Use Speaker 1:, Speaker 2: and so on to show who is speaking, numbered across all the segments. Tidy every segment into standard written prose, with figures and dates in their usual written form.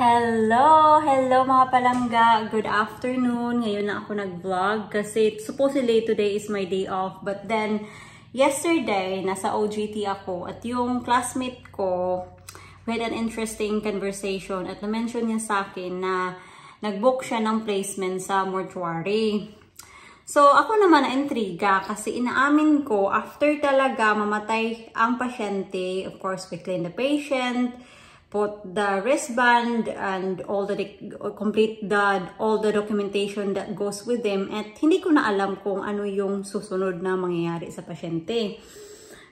Speaker 1: Hello mga palangga. Good afternoon. Ngayon lang ako nag-vlog kasi supposedly today is my day off. But then, yesterday, nasa OJT ako at yung classmate ko, we had an interesting conversation at na-mention niya sa akin na nag-book siya ng placement sa mortuary. So, ako naman na-intriga kasi inaamin ko, after talaga mamatay ang pasyente, of course, we clean the patient, put the wristband and all the all the documentation that goes with them, at hindi ko na alam kung ano yung susunod na mangyayari sa pasyente.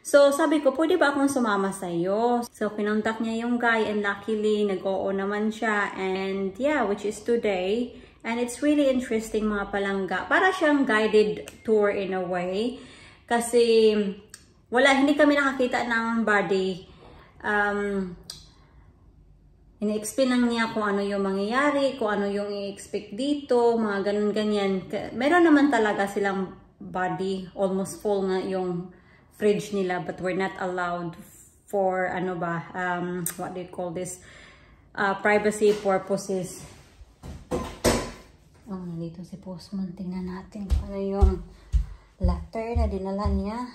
Speaker 1: So sabi ko, pwede ba akong sumama sa iyo? So kinontak niya yung guy and luckily nag-oo naman siya, and yeah, which is today, and it's really interesting mga palangga. Para siyang guided tour in a way kasi hindi kami nakakita ng body. Ina-explain lang niya kung ano yung mangyayari, kung ano yung i-expect dito, mga ganun-ganyan. Meron naman talaga silang body, almost full nga yung fridge nila, but we're not allowed for, what do you call this, privacy purposes. Oh, nandito si postman. Tingnan natin kung ano yung letter na dinala niya.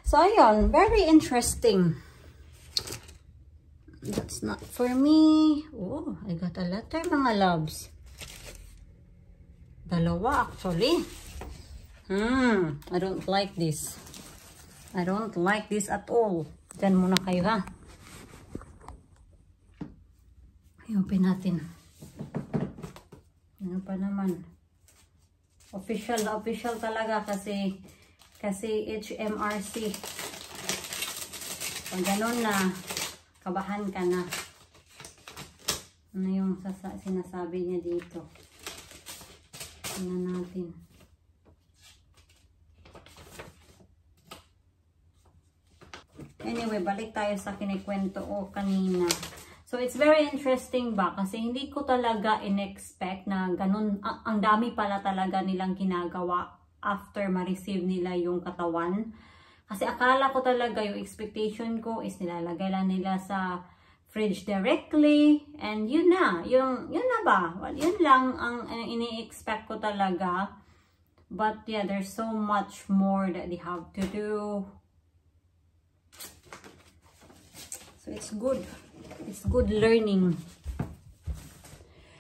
Speaker 1: So, ayun, very interesting. That's not for me. Oh, I got a letter, mga loves. Dalawa, actually. I don't like this. I don't like this at all. Diyan muna kayo, ha? I-open natin. Ano pa naman? Official na official talaga kasi HMRC. Pag ganun na, kabahan ka na. Ano yung sinasabi niya dito? Tingnan natin. Anyway, balik tayo sa kinikwento ko kanina. So, it's very interesting ba? Kasi hindi ko talaga in-expect na ganun. Ang dami pala talaga nilang ginagawa after ma-receive nila yung katawan. Kasi akala ko talaga yung expectation ko is nilalagay lang nila sa fridge directly. And yun na. Yun na ba? Well, yun lang ang ini-expect ko talaga. But yeah, there's so much more that they have to do. So it's good. It's good learning.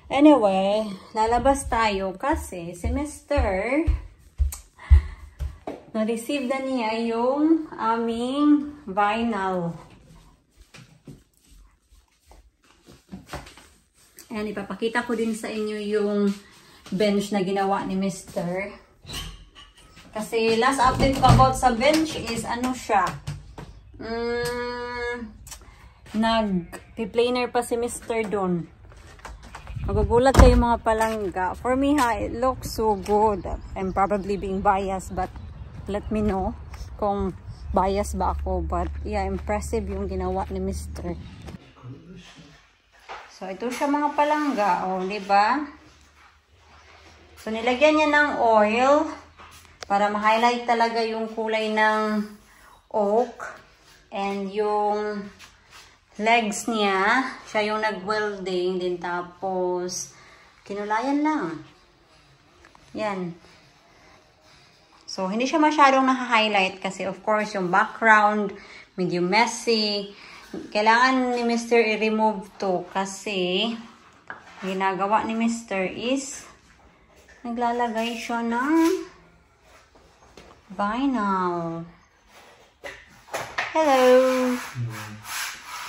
Speaker 1: Anyway, lalabas tayo kasi semester na-receive na niya yung aming vinyl. Ayan, ipapakita ko din sa inyo yung bench na ginawa ni Mr. Kasi last update ko about sa bench is ano siya. Nag-planer pa si Mr. doon. Magugulat kayo mga palangga. For me ha, it looks so good. I'm probably being biased, but let me know kung bias ba ako. But yeah, impressive yung ginawa ni Mr. So ito siya mga palangga, oh, di ba? So nilagyan niya ng oil para ma-highlight talaga yung kulay ng oak, and yung legs niya, siya yung nag-welding din, tapos kinulayan lang. Yan. So, hindi siya masyadong naka-highlight kasi of course yung background, medyo messy. Kailangan ni Mr. i-remove to kasi ginagawa ni Mr. is naglalagay siya ng vinyl. Hello!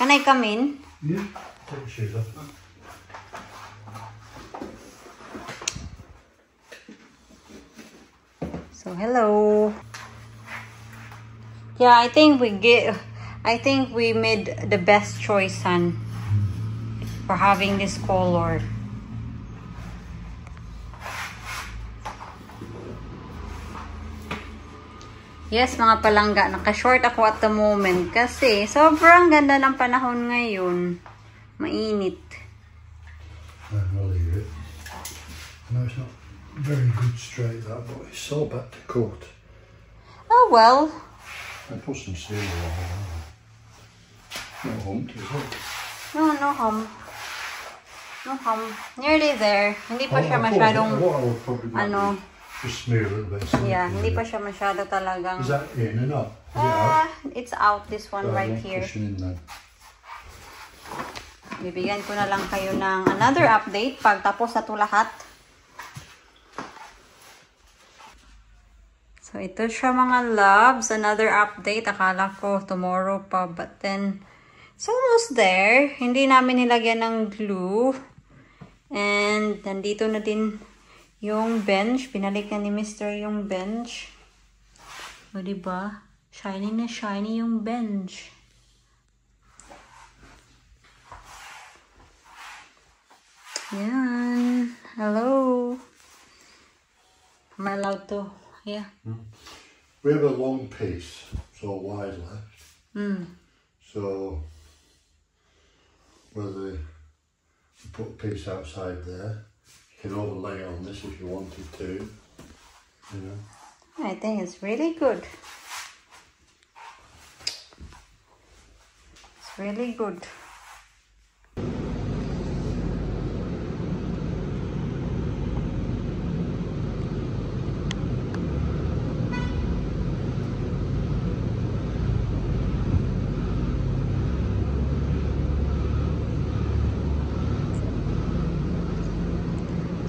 Speaker 1: Can I come in?
Speaker 2: Yeah, take your shoes off.
Speaker 1: So hello. Yeah, I think we made the best choice, son, for having this color. Yes, mga palangga, naka-short ako at the moment kasi sobrang ganda ng panahon ngayon. Mainit.
Speaker 2: I'll leave it. No, it's not very good straight, that, but it's so bad to cut.
Speaker 1: Oh well.
Speaker 2: I put some steel on. Not humped, is it?
Speaker 1: No, no hum. Nearly there. Hindi pa siya masyadong, ano,
Speaker 2: just smear a little bit.
Speaker 1: Yeah, hindi pa siya masyado talagang...
Speaker 2: Is that in and up?
Speaker 1: It's out, this one right here. Bibigyan ko na lang kayo ng another update pag tapos na ito lahat. So, ito siya mga loves. Another update. Akala ko tomorrow pa. But then, it's almost there. Hindi namin nilagyan ng glue. And, nandito na din yung bench. Pinalik na ni Mr. yung bench. O, diba? Shiny na shiny yung bench. Yan. Hello. Am I allowed to? Yeah.
Speaker 2: We have a long piece, so wide left. So, whether you put a piece outside there, you can overlay on this if you wanted to, you know.
Speaker 1: I think it's really good. It's really good.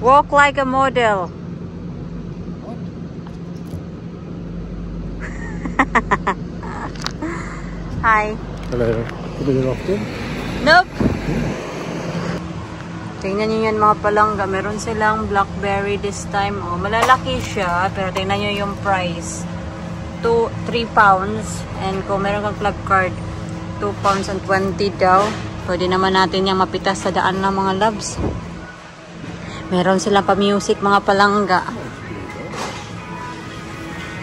Speaker 1: Walk like a model. Hi.
Speaker 2: Hello. Coming in often?
Speaker 1: Nope. Tingnan nyo yan mga palangga. Meron silang blackberry this time. Oh, malalaki siya. Pero tingnan nyo yung price. 3 pounds. And kung meron kang club card, 2 pounds and 20 daw. Pwede naman natin yung mapitas sa daan ng mga loves. Meron silang pa-music mga palangga.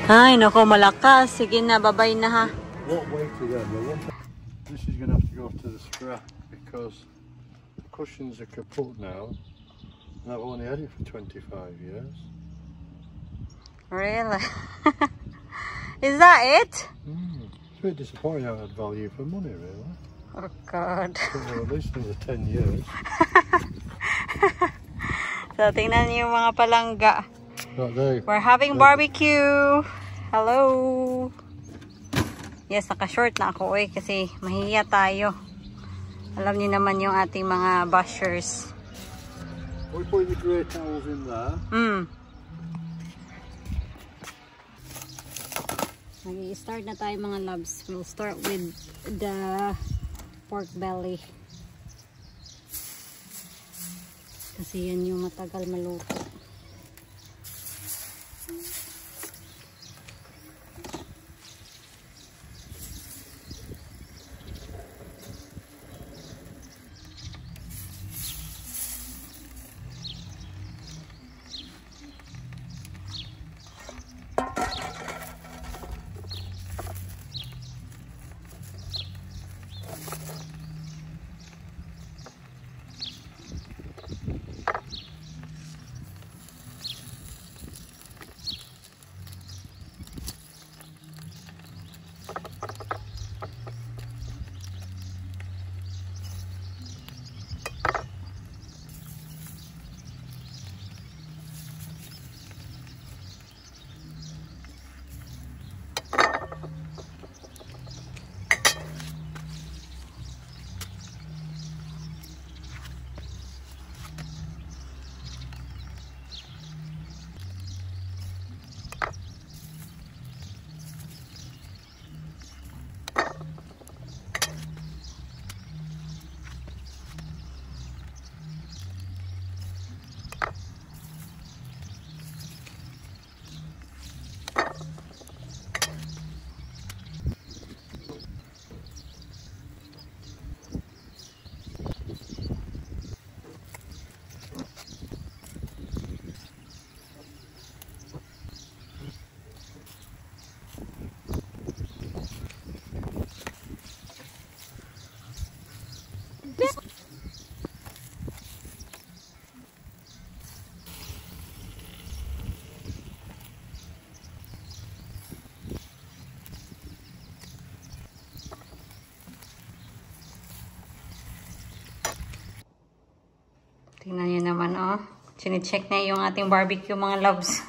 Speaker 1: Ay, naku, malakas. Sige na, babay na ha.
Speaker 2: What weight are them? This is going to have to go to the scrap because the cushions are kaput now and I've only had it for 25 years.
Speaker 1: Really? Is that it?
Speaker 2: It's a bit disappointing how I had value for money, really.
Speaker 1: Oh, God.
Speaker 2: Well, at least another 10 years.
Speaker 1: So, tingnan niyo yung mga palangga. We're having barbecue. Hello. Yes, naka-short na ako kasi mahihiya tayo. Alam niyo naman yung ating mga bashers.
Speaker 2: We put the grey towels in there.
Speaker 1: Mag-i-start na tayo mga loves. We'll start with the pork belly. Kasi yan yung matagal maluto. naman, oh. Sine-check niya yung ating barbecue, mga loves.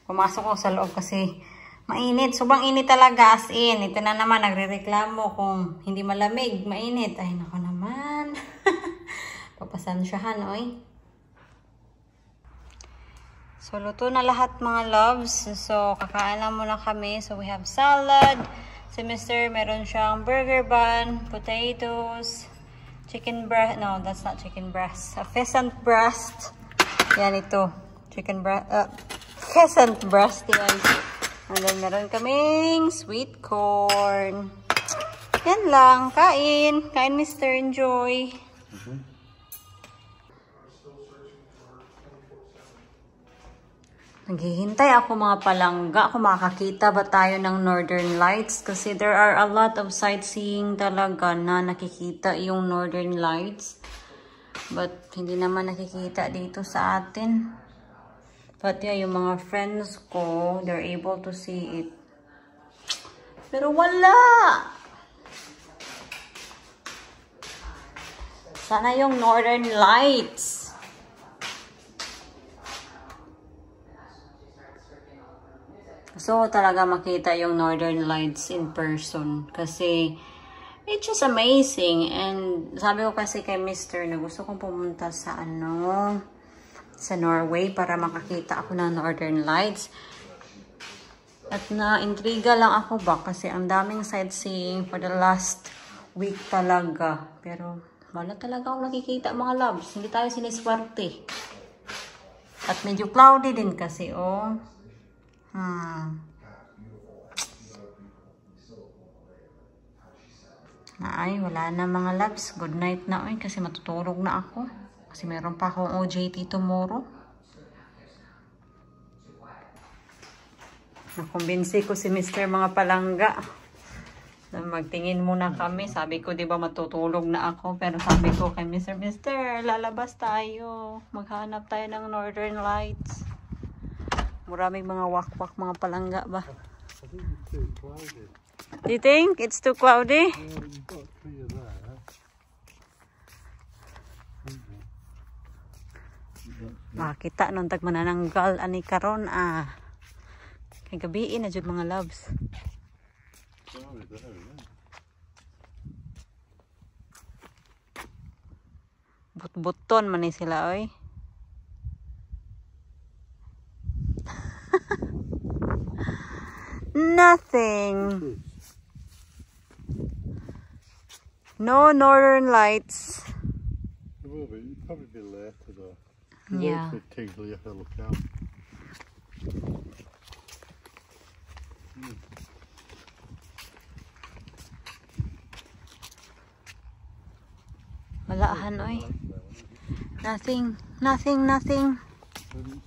Speaker 1: Pumasok ko sa loob kasi mainit. Sobrang init talaga, as in. Ito na naman, nagre-reklamo kung hindi malamig, mainit. Ay, nako naman. Papasansyahan, oy. So, luto na lahat, mga loves. So, kakain na muna kami. So, we have salad. Si Mr. meron siyang burger bun, potatoes, chicken breast. No, that's not chicken breast. A pheasant breast. Yan ito. Chicken breast. Pheasant breast. Yan. And then, meron kaming sweet corn. Yan lang. Kain. Kain, Mr. Enjoy. Naghihintay ako, mga palangga, kung makakita ba tayo ng Northern Lights kasi there are a lot of sightseeing talaga na nakikita yung Northern Lights. But hindi naman nakikita dito sa atin. But yeah, yung mga friends ko, they're able to see it. Pero wala! Sana yung Northern Lights. So, talaga makita yung Northern Lights in person. Kasi, it's just amazing. And, sabi ko kasi kay Mr. na gusto kong pumunta sa sa Norway para makakita ako ng Northern Lights. At na-intriga lang ako ba kasi ang daming sightseeing for the last week talaga. Pero, wala talaga ako nakikita, mga loves. Hindi tayo siniswerte. At medyo cloudy din kasi, oh. Ay, wala na, mga loves. Good night na, oy, kasi matutulog na ako. Kasi meron pa akong OJT tomorrow. Nakumbinsi ko si Mr. mga palangga. Magtingin muna kami. Sabi ko, di ba matutulog na ako. Pero sabi ko kay Mr. lalabas tayo. Maghanap tayo ng Northern Lights. Maraming mga wakwak, mga palangga ba? Do you think it's too cloudy? Makita nung tag manananggal ani karon kay gabiin na jud, mga loves. But-buton man ni sila, oy. Nothing. No Northern Lights.
Speaker 2: It will be. It'll probably be later though.
Speaker 1: Yeah.
Speaker 2: It's a bit tingly, you have to look out.
Speaker 1: Walahan, oy. Nothing. Nothing.
Speaker 2: Didn't